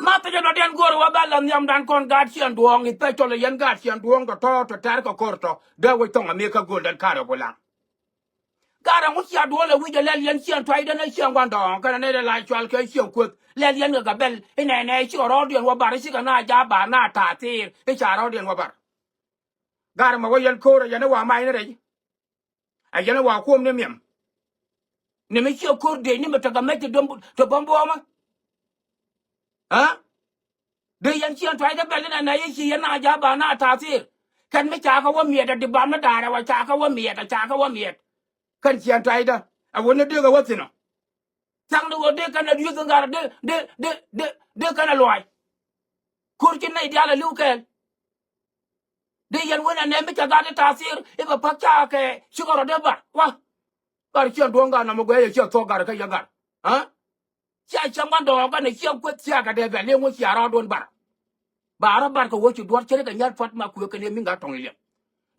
ma pe no den gor wa balam yam dan kon gad chen duong I pe to le yen gad chen duong to tar ko korto da we tonga me ka golden karo gola gara mu sia do le wi je le yen chen twai da na chen wan dong kana ne la chwal ke chen ku le yen ga bel ne chi ro den wa bar chi ga na ja ba na ta tir e cha ro den wa bar gara ma wa yen ko ra yen wa mai ne re a yen wa ko ne mem ne me chi ko de ni me ta ga me to bombo ma ha de yan chen twai da bel na ye chi yen na ja ba na ta tir kan me cha ka wa mi da di ba na da ra wa cha ka wa mi da cha ka wa mi kan chen twai da a wona de ga wa ti no sang do de kan yu zang gar de kan loy kur kin nei dia la lu ken de yan wona ne me ta ga de tasir e ba pa cha ke chi ko de ba wa bar chen do ga na mo ge che to gar ka ya gar ha cha chang ban do ga ne chen kwet cha ga de ba le ngo cha ra don bar ba ra bar ko wo chi do che ga nyar fat ma ku ke ne mi ga tong le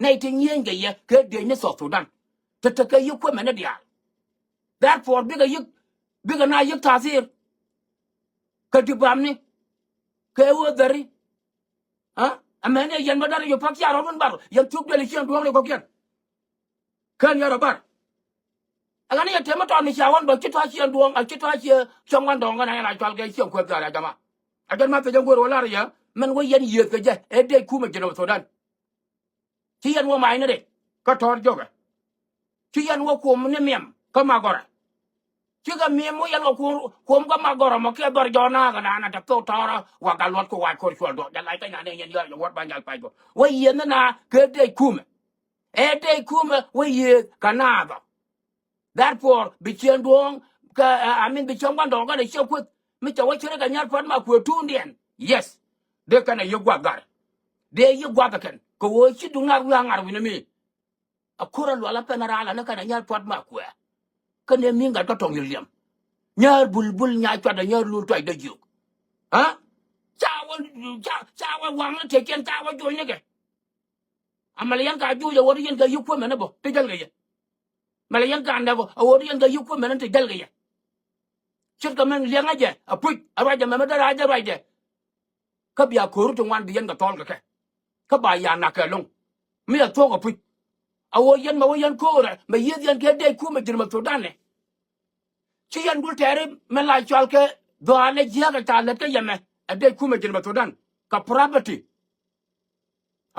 nei ti nyen ge ye ke de ne so Sudan te ke yu ko me ne dia therefore biga na yik tasir ka dibam ni ke wo dari ha amene yan badar yo pak ya ron bar yan tuk de chen duong le ko ken kan ya bar agani ya tema to ni chawan ba kitwa chen duong a kitwa che chongwan dong ga na chwal ke chen ko ga jama ajan ma te jang go wala ya men wo yan yet ke je e de ku me jeno Sudan ti yan wo mai ne de ka tor joga ti yan wo ko ne mem ka ma gora chiga memo yan ko ga magoro mo ke bar jona ga na ta ko tara wa ga lot ko wa ko chol do ya lai ta na ne yan ya wat ban jal pa go wa yen na ke de kume e de kume wa ye kanaba therefore bi chen dong ka amin bi chong ban do ga de che ku mi cha wa chere ga nyar pat ma ku tu ndien yes de kana ye gwa gar de ye gwa ga ken ko wo chi du ngar ngar wi na mi akura lo ala penara ala na kana nyar pat ma ku kene minga to tong yeliam nyar bulbul nya chwada nyar lu toy de juk ha chawa wang te ken chawa jo ne ke amalian ka ju yo wori yen ga yukko mena bo te jal ga ye malian ka anda bo wori yen ga yukko mena te jal ga ye chut ka men lianga je apuj araja mena da raja raja ka biya koru to wan biyen ga tol ga ke ka ba ya na ka long mi ya to ga puj awo yen ma wo yen ko ra ma yen ke de ku ma dirma to dane chi yan dul tere men la chwal ke do ale jia ga ta le ke yeme ade ku me jin Sudan ka property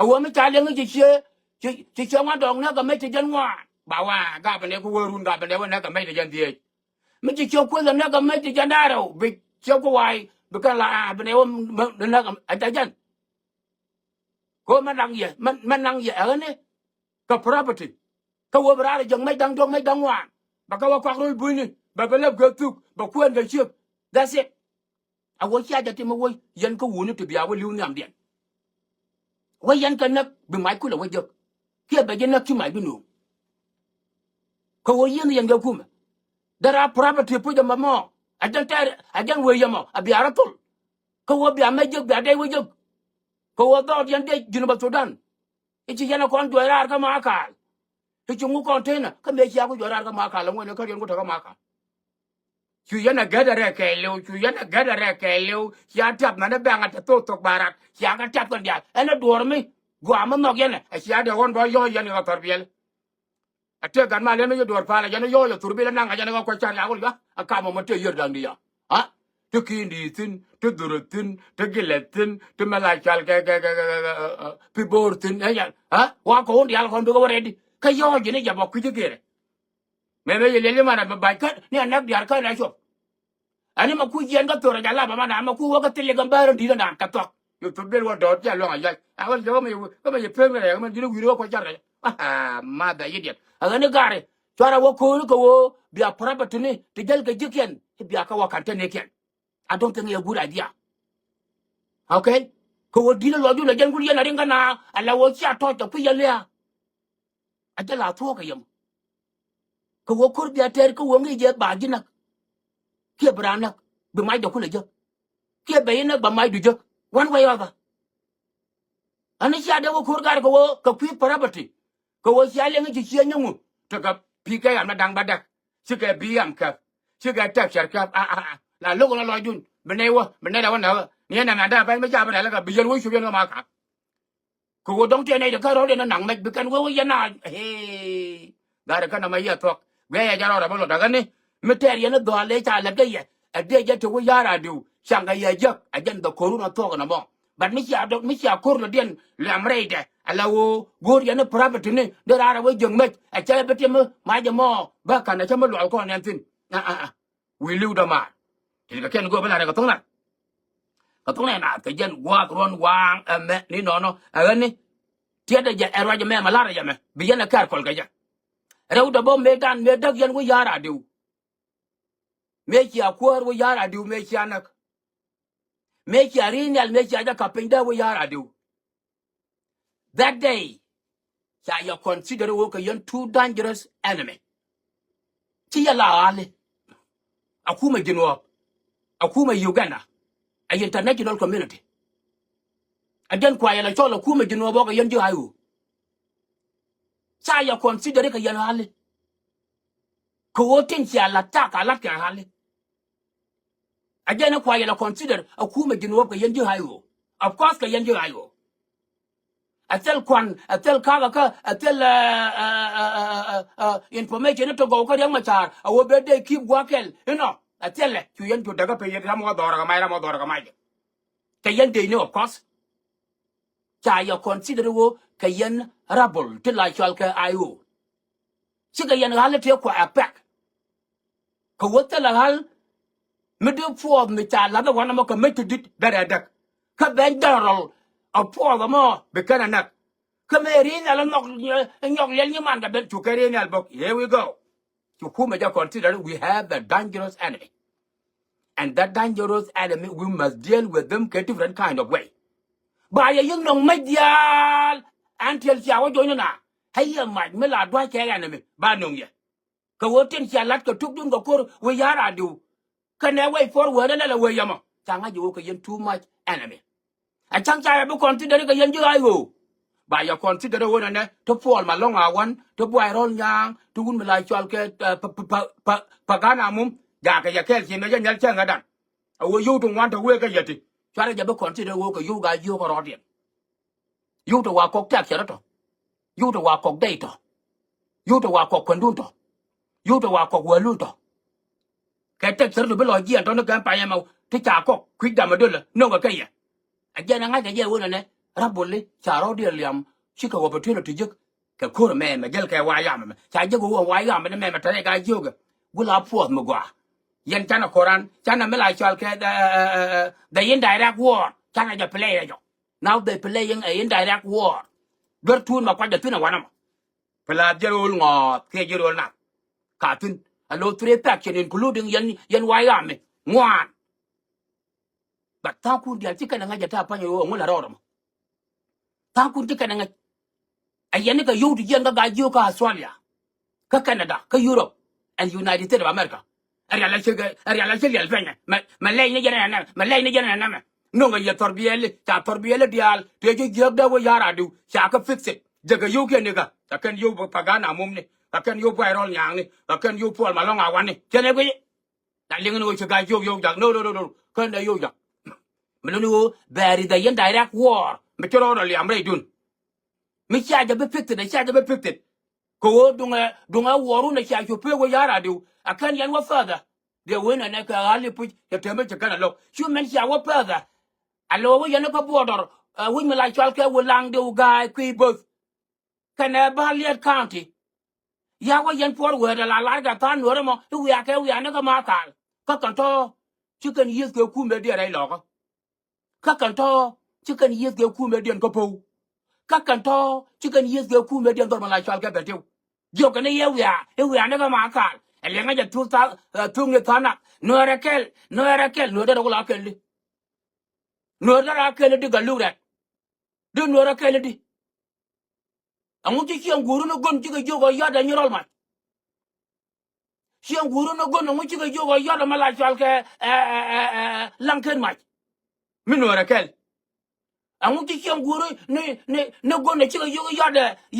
awo mi ta le ngi chi ngwa dong na ga me ti jan wa ba wa ga ba ne ku werun ga ba ne wa na ga me ti jan die mi chi ku le na ga me ti jan daro bi chi ku wai bi ka la ba ne wa na ga ata jan ko man nang ye ane ka property ka wo bra le jang me dang wa ba ka wa kwa ro bu ni ba ba lab ga tuk ba kuen ga chip that's it a wo cha ja ti mo wo yan ko wu ni to bia wo liu nyam den wo yan ka nak bi mai ku la wo jok ke ba je nak ti mai bi no ko wo yan ga kuma dara property pu ja mo ajan wo ya mo a bia ra tul ko wo bia ma jok bia dai wo jok ko wo do yan de jinu ba Sudan ichi yana kon do ra ka ma ka ichi ngu container ka me ya ku do ra ka ma ka la mo ne ka yen ku ta ka ma ka chu yana gadare ke leu ya tap na ba nga to barat ya ga tap kon dia ena dormi gwa ma no yana ya de won bo yo yana ga torbiel ate gan ma le me dor pala yana yo turbi na nga yana ko char ya ko ga aka mo te yer dang dia ha to kindi tin to durutin to giletin to malakal ga pi bortin ya ha wa ko dia ko do ready ka yo jini ja ba ku jigere me le mana ba ka ni anak dia ka na shop ani ma ku yen ga tora jala ba mana ma ku wa ka tele ga bar di na ka tok yo to bel wa dot ya lo nga ya awal jo me ye pe me ma dinu wiro ko jare ma da yidiet aga ne gare tora wo ko wo bia property ni te jal ga jiken bia ka wa kan te ne ken I don't think a good idea okay ko wo di lo ju le jen ku yen ringa na ala wo cha to to pu ya le ajala to ka yam ko wo kur bia ter ko wo ngi je ba jina kia brana be mai do kula jo kia be na ba mai du jo one way or other ani sha de wo kur gar ko wo ka pi property ko wo sha le ngi chi nyu to ka pi ka ya na dang badak chi ka bi am ka chi ka ta char ka la lo ko lo jun be ne wo be ne la wa na ni na ngada ba me ja ba la ka biyan wo shuben ma ka ko dong te nei de ka ro de na nang me bikan wo ya na he da ka na ma ya tok we ya ja ro ba lo da ga ni me ter ya na do le cha la ga ya a de ja to wo ya ra du shang ga ya ja a jan da ko ru na to na mo but mi cha do mi cha ko ro den le amre de ala wo gor ya na private ni de ra wo jeng me a cha be te ma ja mo ba ka na cha mo lo ko ne tin we lưu da ma thì ka ken go ba la ka tong na ka tong na ka jen wa ron wang me ni no a ni tie da ja era ja me ma la ja me bi ya na kar kol ga ja rew da bo me dan me dag yen wo ya ra du me ki a ko wo ya ra du me ki anak me ki arinal me ki aja ka pinda wo ya ra du that day ya you consider wo ka yen too dangerous enemy ti ya la ale akuma jinwa akuma Uganda a international community again kwa ya chola kuma jinwa bo ka yen ji hayu sa ya consider ka yen ale ko wotin ya la ta ka la ka ale again kwa ya consider akuma jinwa ka yen ji hayu of course ka yen ji hayu atel kwan atel kaga ka atel information to go ka yang machar awo be de keep wakel atel ku yen to daga pe yen mo dora ka mai ka yen de ni of course cha ya consider wo ka yen rabble to la chal ka ayu si ka yen hal te ko apak ko wota la hal middle for mi cha la da wana mo ka metodit dara dak ka ben darol a po ga mo be kana nak Kamerin alam nok yel man ga ben chukerin albok. Here we go. Chukuma ja consider we have a dangerous enemy. And that dangerous enemy we must deal with them in a different kind of way. By a young no medial until Shawa Jonah. Hey my mila dwa ke enemy. Ba nung ye. Ka wotin shalat ka tukdun go kor we yara do. Can I wait for word and way yama. Tanga you ka yen too much enemy. I chang cha bu consider ka yen ju ayo. By your consider one to fall my long one to boy roll yang to win me like chalke pagana mum yaka ya kelsi na yan changa dan awo you to want to work yeti try to consider work you guys you ko rodian you to wa kok tak cherato you to wa kok data you to wa kok kondunto you to wa kok welunto ke tek ser to be lo gian to no kan pa yama ti cha kok quick da madul no ga kaya again nga ga ye wona ne rabole charo dia liam chika opportunity jik ka kor me ma gel ka wa yam cha je go wa yam ne me ma tare ga joga gula puot mo gwa yen chana koran chana me la chal ke the indirect war chana ja play jo now they playing a indirect war ber tun ma kwa ja tun wa na pla jerol ngo ke jerol na ka tun a lo three faction including yen wa yam ngwan but ta ku dia chika na ja ta pa yo ngula ro ta kun ti kana ayani ka yudu yanga ga yuka Australia ka Canada ka Europe and United States of America ariala chega alfanya malay ni jana na no ga ya torbiyele dial te ji jogda wo yara du sha ka fix it daga yuke ne ga ta kan yu pagana mum ne ta kan yu viral nyang ne ta kan yu pol malonga wan ne kene ko da linga no chega yo jak no kan da yo jak melo bari da yen direct war me choro li amre dun mi chaja be picted ko dunga woru na chajo pe wo yara du akan yan wa further de wena na ka hali pu ya tembe kana lo shu men cha wa further alo wo yan ko border wi mi la chal ke wo lang de guy kui both kana Baliat County ya wa yan por wo da la ga tan no mo wi ake wi an ka ma ka kan to chicken yes ke ku me de rai lo ka kan to chicken yes ke ku me de ko po kakanto chicken yes ge ku me dian dor mala chal ga betiu yo kan ye wi na ga ma ka ele nga ja tu ta tu nge tana no rakel no da la kel no da la kel di galura di no rakel di amu ti xiang guru no gon ti ga yo ga ya da nyirol ma xiang guru no gon amu ti ga yo ga ya da mala chal ke lanken ma mi no rakel amu ti xiang guru ne gon ne ti ga yo ga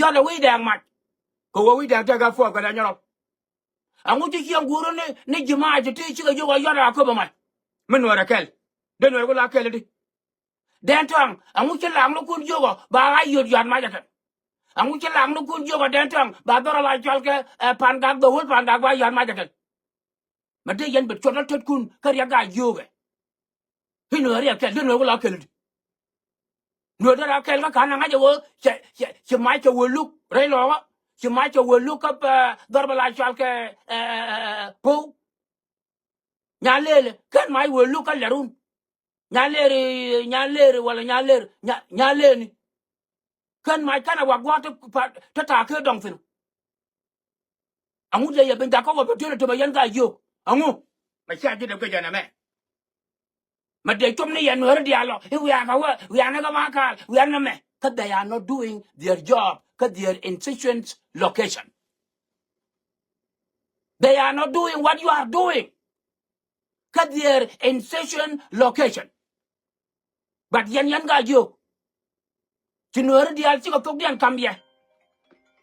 ya da wi da ma ko wi da ta ga fo ga da nyirol amu ti xiang guru ne jima ti ti ga yo ga ya da ko ba ma mi no rakel de no ko la kel di den tong angu che lang no kun jogo ba ga yod yan ma jatan angu che lang no kun jogo den tong ba dora la chal ke pan gak do hol pan gak ba yan ma jatan ma de yen bet chota tot kun kar ya ga yoge hinu ari ka dinu ko la kel no da kel ka kana ga jo che mai che wo luk re lo ga che mai che wo luk ka dora la chal ke po nya lele kan mai wo luk ka lerun nya leri wala nya leni kan mai kana wa gwa ta ke dong fin angu le ya ben da ko ba to ba yan ga yo angu ma sha ji da ga jana me ma de tom ne ya no dia lo we are na ga ma ka we are na me ka they are not doing their job ka they are in situations location they are not doing what you are doing ka they are in situation location but yan ga yo ti no dia ci ko tok dian kambia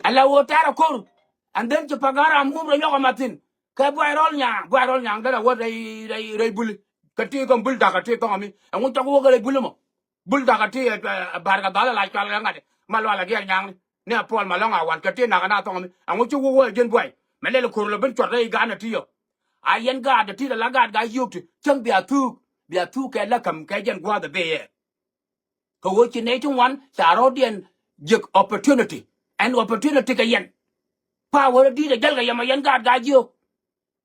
ala wo tara kor and then to pagara mum ro yoga matin ka boy rol nya da wo dai bul ka ti ko bul da ka ti ko mi ngu ta ko ga bul mo bul da ka ti bar ga dala la ka la ngade mal wala ge nyang ne pol malonga wan ka ti na na to mi ngu chu wo jen boy mele ko lo ben chorre ga na ti yo a yen ga da ti la ga yukti chang bia tu ke la kam ke jen gwa da be ko wo chi ne chung wan sa ro dien jik opportunity and opportunity ka yen power di da jalga yama yan ga jiyo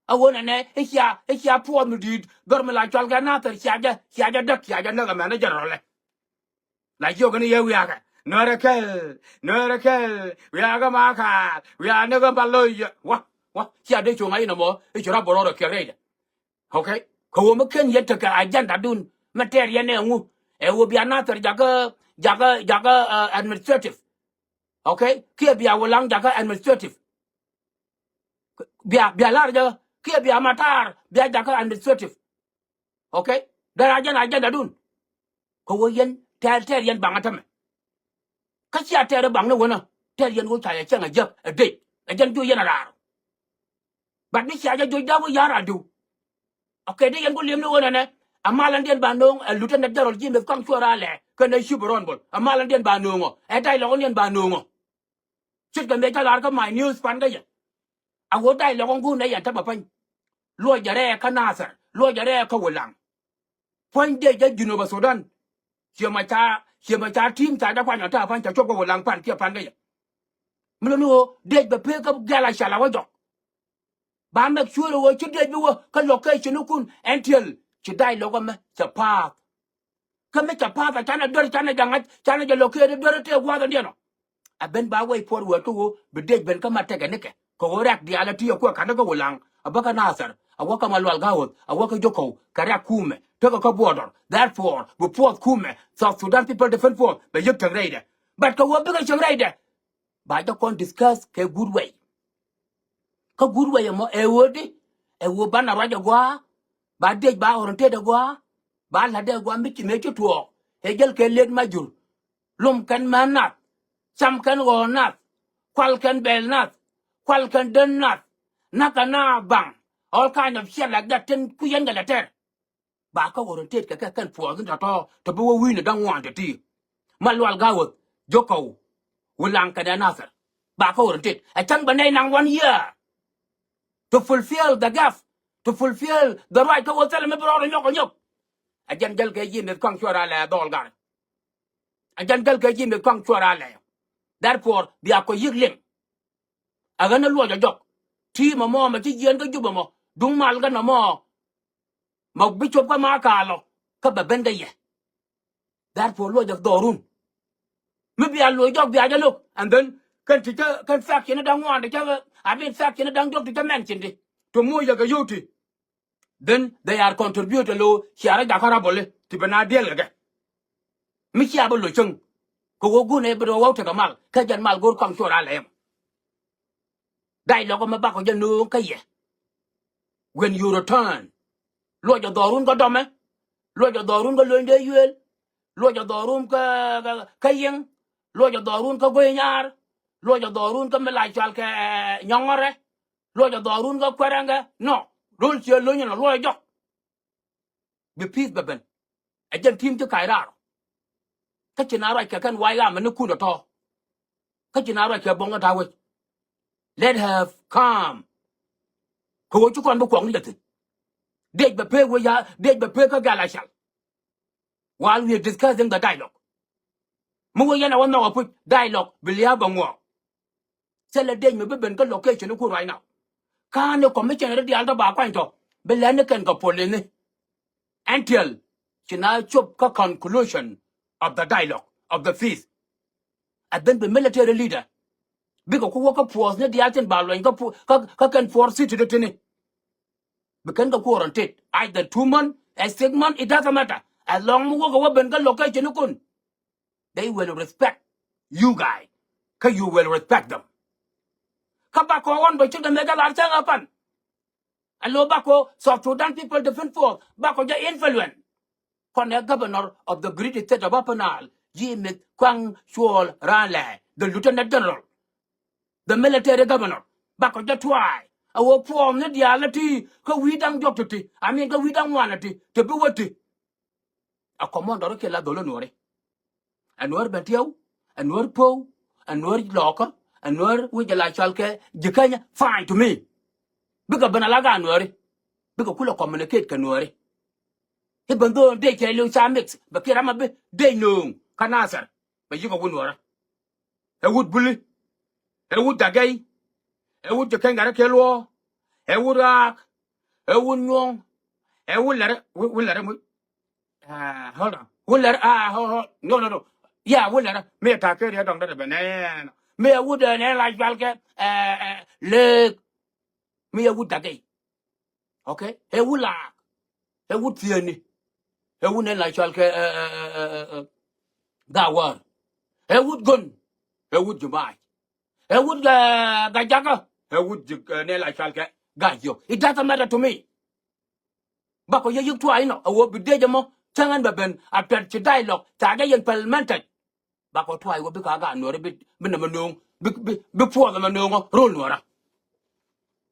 awona ne isya po mu di dorme la jalga na tar syaja dak na ga mana jarole la jiyo gani ye wiya ka norakel wiya ga ma ka wiya ne ga baloy wa sya de chunga ina mo e chura bororo kerede okay ko wo mken yetta ka ajanda dun materia ne ngu e wo bia na tar jaga administrative okay kia bia wolang jaga administrative bia larja kia bia matar bia jaga administrative okay dara ajanda dun ko wo yen ter yen bangatame ka sia ter bang ne wona ter yen wo chaya changa jap a de ajan ju yen ara bat ni sia ja ju da wo yara du okay de yen go lem ne wona ne amalan den bandong lieutenant general jim kang chora le kana shubron bol amalan den bandongo e dai lo yen bandongo chit ga me ta lar ka my news pan ga ya a wo dai lo ngu ne ya ta ba pan lo jare ka nasar lo jare ka wulang pan de ja juno ba sudan chema cha tim ta da pan ta pan cha choko wulang pan ke pan ga ya mlo no de ba pe ka gala shala wa dok ba mek sure wo chit de bi wo ka location kun until chi dai lo ga me cha pa ka me cha pa ta na dor na jangat na ja location dor te wa ga no a ben ba way por wo to be de ben ka mate ga ne ke ko rak di ala tiyo ko kana ko wulang abaka nasar awaka malwal gawot awaka joko kara kume to ko border therefore we port kume South Sudan people defend for be yuk tangreide but ko wo be ko tangreide ba to kon discuss ke good way mo e wodi e wo bana raja gwa ba de ba oronte de gwa ba la de gwa mi me to e gel ke len majur lum kan manat sam kan gonat kwal kan belnat kwal kan dennat nakana bang all kind of shit like that ten kuyen ga later ba ka warranted ka kan for ga to bo wi ne dan wan ti malwal gawot joko wulang ka da nasar ba ka warranted a chan banai nang 1 year to fulfill the gap to fulfill the right ka wotel me bro nyok a jan gal ke yim kan chora la dol gar a jan gal ke yim kan chora la therefore bi ko yiglim aga na lo jok ti ma mo ma ti yen ga juba mo dung mal ga na mo bi chop ka ma ka lo ka ba ben ga ye therefore lo jok dorun mi bi lo jok bi aja lo and then kan fact ni dang wan de ka a bin fact ni dang jok de mention de to mo ya ga yuti then they are contribute lo chiara da kara bole ti bana del ga mi chia bo lo chung ko go gu ne bro wa ta mal ka jan mal gor kam chora le dai lo ko ma ba ko jan no ka ye when you return lo ja dorun ko dome lo ja dorun ko lo nde yuel lo ja dorun ka yen lo ja dorun ko goyar lo ja dorun ko mela chal ka nyongore lo ja dorun ko kweranga no lo che lo nyana lo ja be peace beben a jan tim to kaira Kachina right can why am and could at all. Kachina right bonga dawe. Let her come. Ko chu kon bu kwong yet. Date the pay we ya date the pay ka galashal. While we are discussing the dialogue. Mu yana wan no put dialogue bilia bangwa. Sell a day me be ben location ku right now. Can the commission ready alda ba kwanto. Belane can go polini. Until China chop ka conclusion of the dialogue of the feast. And then the military leader. Because ku waka pause ne diaten balwa ka can force it to the tini. Because the quarantine either 2 months, a 6 months, it doesn't matter. As long as you ben ka location kun, they will respect you guys. Ka you will respect them. Ka ba ko on ba chuda mega la changa pan. Allo ba ko South Sudan people defend force ba ko ja influence. Kon the governor of the great state of Upper Nile, Jimmy Kwang Chol Rale, the lieutenant general, the military governor, back of the try. Our form the reality, ka we don't doctor, I mean, ka we don't want it to be what a commander of Kela Dolonore. And Nuer Betio, and Nuer Po, and Nuer Locker, and Nuer Wigala Chalke, Jikanya, fine to me. Because Benalaga Nueri, because Kula communicate Kanueri. Even though they tell you some mix, but Kiramabe, they know, can answer. But you go Nuera. A wood bully, a wood dagay, a wood the kangaroo kello, a wood rock, a wood young, a wood letter, will let him. Hold on. Will let no. Yeah, will let me attack it. I don't let a banana. Me a wood and like Valke, leg, me a wood dagay. Okay? A wood lark, a wood fiony, a wood like Valke, that one. A wood gun, a wood Jubɛ. A wood gajaga, a wood nela chalke, gajo. It doesn't matter to me. Bako you try no, I will be dejamo, changan baben, a pet dialogue, tagayan parliamented. Bako try will be gaga nor a bit, benamanung, before the manung, roll nora.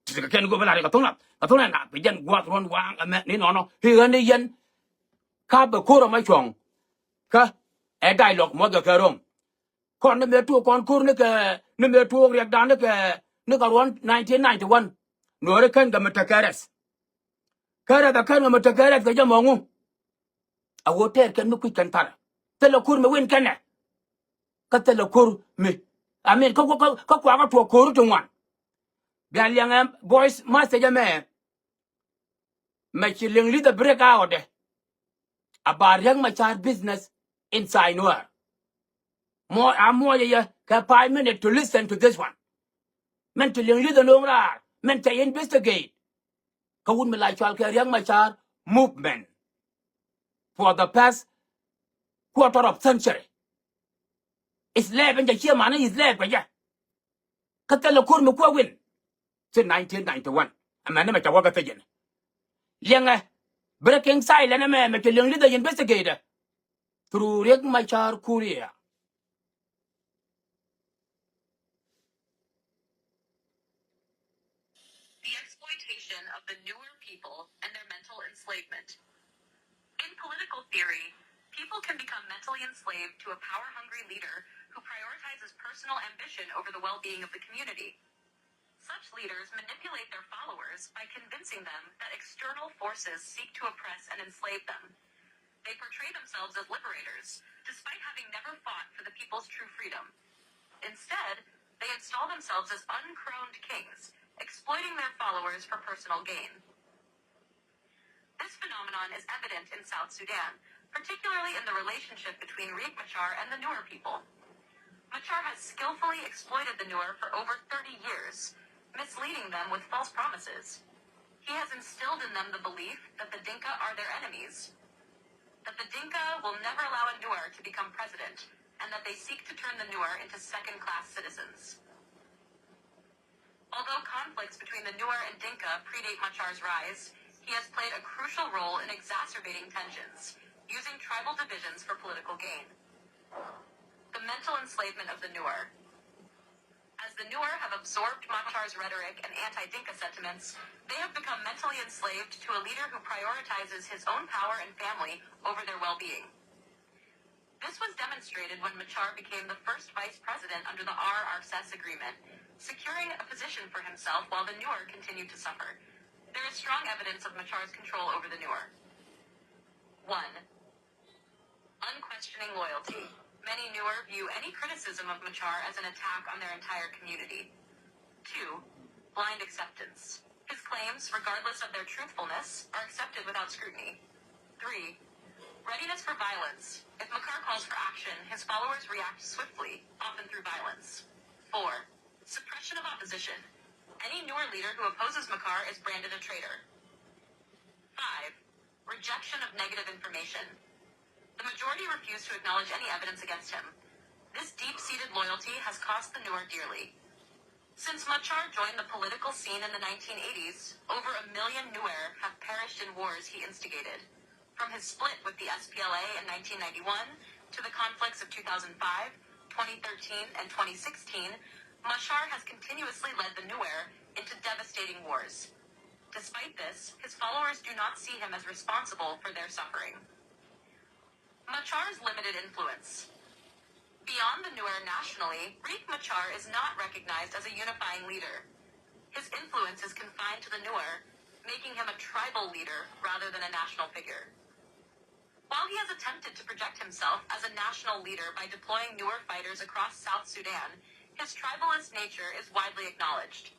Can go back a tona, begin what one wang a man in honor, he only yen, cab a quarter my chong. Ka, a dialogue, mother carom. Con number 2 con kurnika, number 2 react down the Nika 1991. Nor can the Matakaras. Kara the kind of Matakaras, the Yamongu. A hotel can look quick and para. Tell a kur me win can. Tell a kur me. I mean, go to a kur to one. Galliang boys, master Yame. Make you lead the break out about young my child business inside Nuer. More and more, you can 5 minutes to listen to this one. Meant to lead the Nora, meant to investigate. Kawun me like young my child movement for the past quarter of century. It's left in the chair man is left, but yeah. Katela kur me kwa win. Since 1991. A man make a work again. Young breaking silent a man make a young leader investigator through Riëk Maca kuär. The exploitation of the Nuer people and their mental enslavement. In political theory, people can become mentally enslaved to a power-hungry leader who prioritizes personal ambition over the well-being of the community. Such leaders manipulate their followers by convincing them that external forces seek to oppress and enslave them. They portray themselves as liberators, despite having never fought for the people's true freedom. Instead, they install themselves as uncrowned kings, exploiting their followers for personal gain. This phenomenon is evident in South Sudan, particularly in the relationship between Riëk Maca and the Nuer people. Maca has skillfully exploited the Nuer for over 30 years, misleading them with false promises. He has instilled in them the belief that the Dinka are their enemies, that the Dinka will never allow a Nuer to become president, and that they seek to turn the Nuer into second-class citizens. Although conflicts between the Nuer and Dinka predate Maca's rise, he has played a crucial role in exacerbating tensions, using tribal divisions for political gain. The mental enslavement of the Nuer. As the Nuer have absorbed Maca's rhetoric and anti-Dinka sentiments, they have become mentally enslaved to a leader who prioritizes his own power and family over their well-being. This was demonstrated when Machar became the first vice president under the RRCS agreement, securing a position for himself while the Nuer continued to suffer. There is strong evidence of Machar's control over the Nuer. 1. Unquestioning loyalty. Many Nuer view any criticism of Machar as an attack on their entire community. 2. Blind acceptance. His claims, regardless of their truthfulness, are accepted without scrutiny. 3. Readiness for violence. If Macar calls for action, his followers react swiftly, often through violence. 4. Suppression of opposition. Any Nuer leader who opposes Macar is branded a traitor. 5. Rejection of negative information. The majority refuse to acknowledge any evidence against him. This deep-seated loyalty has cost the Nuer dearly. Since Machar joined the political scene in the 1980s, over 1 million Nuer have perished in wars he instigated. From his split with the SPLA in 1991 to the conflicts of 2005, 2013, and 2016, Machar has continuously led the Nuer into devastating wars. Despite this, his followers do not see him as responsible for their suffering. Machar's limited influence. Beyond the Nuer nationally, Riëk Maca is not recognized as a unifying leader. His influence is confined to the Nuer, making him a tribal leader rather than a national figure. While he has attempted to project himself as a national leader by deploying Nuer fighters across South Sudan, his tribalist nature is widely acknowledged.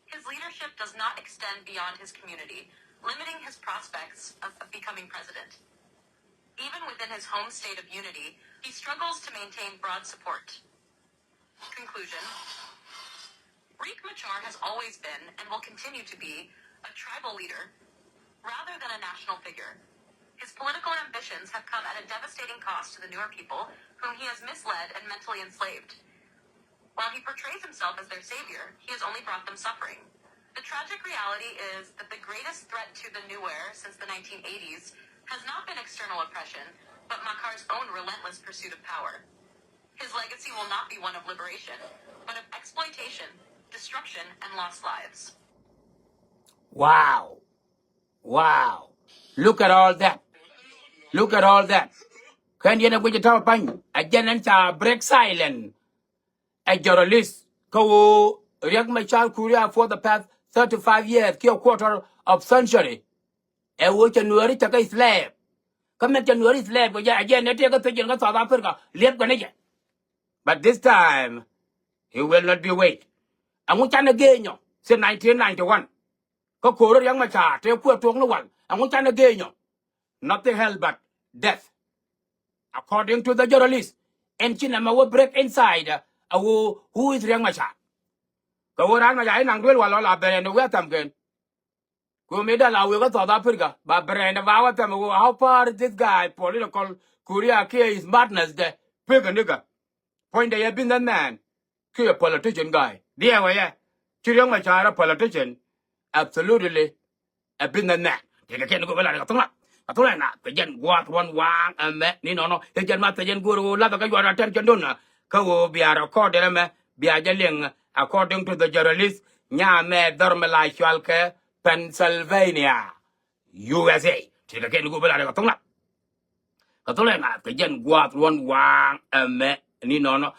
His leadership does not extend beyond his community, limiting his prospects of becoming president. Even within his home state of unity, he struggles to maintain broad support. Conclusion. Riëk Maca has always been, and will continue to be, a tribal leader, rather than a national figure. His political ambitions have come at a devastating cost to the Nuer people, whom he has misled and mentally enslaved. While he portrays himself as their savior, he has only brought them suffering. The tragic reality is that the greatest threat to the Nuer since the 1980s has not been external oppression, but Macar's own relentless pursuit of power. His legacy will not be one of liberation, but of exploitation, destruction, and lost lives. Wow. Wow. Look at all that. Look at all that. Can you know what you talk about? Again, and break silent. A journalist. Ko Riëk Maca kuär for the past 35 years, a quarter of century. A which a Nuer take a slave. Come at Nuer slave. Again, they take a pigeon of South Africa. Live Ghanaian. But this time, he will not be wait. And we can again, since 1991. Ko Riëk Maca, take a to one. And we can again, nothing else but death. According to the journalist, and Chinama will break inside who is Riëk Maca. Go around my eye and will all up and where them again. Go made a law with South Africa, but brand of our time. How far is this guy political kuär is madness the pig a nigger? Point they have been that man. A politician guy. Dear way, Riëk Maca, a politician. Absolutely a been that man. Take a can go like a tongue. A tongue, the gen what one and met Nino, the gen master gen guru, love your attention donor. Ko be a recorded, be a yelling, according to the journalist, Nyame Dormela Shalke, Pennsylvania, USA. Take a can go like a tongue. The gen what one and met Nino,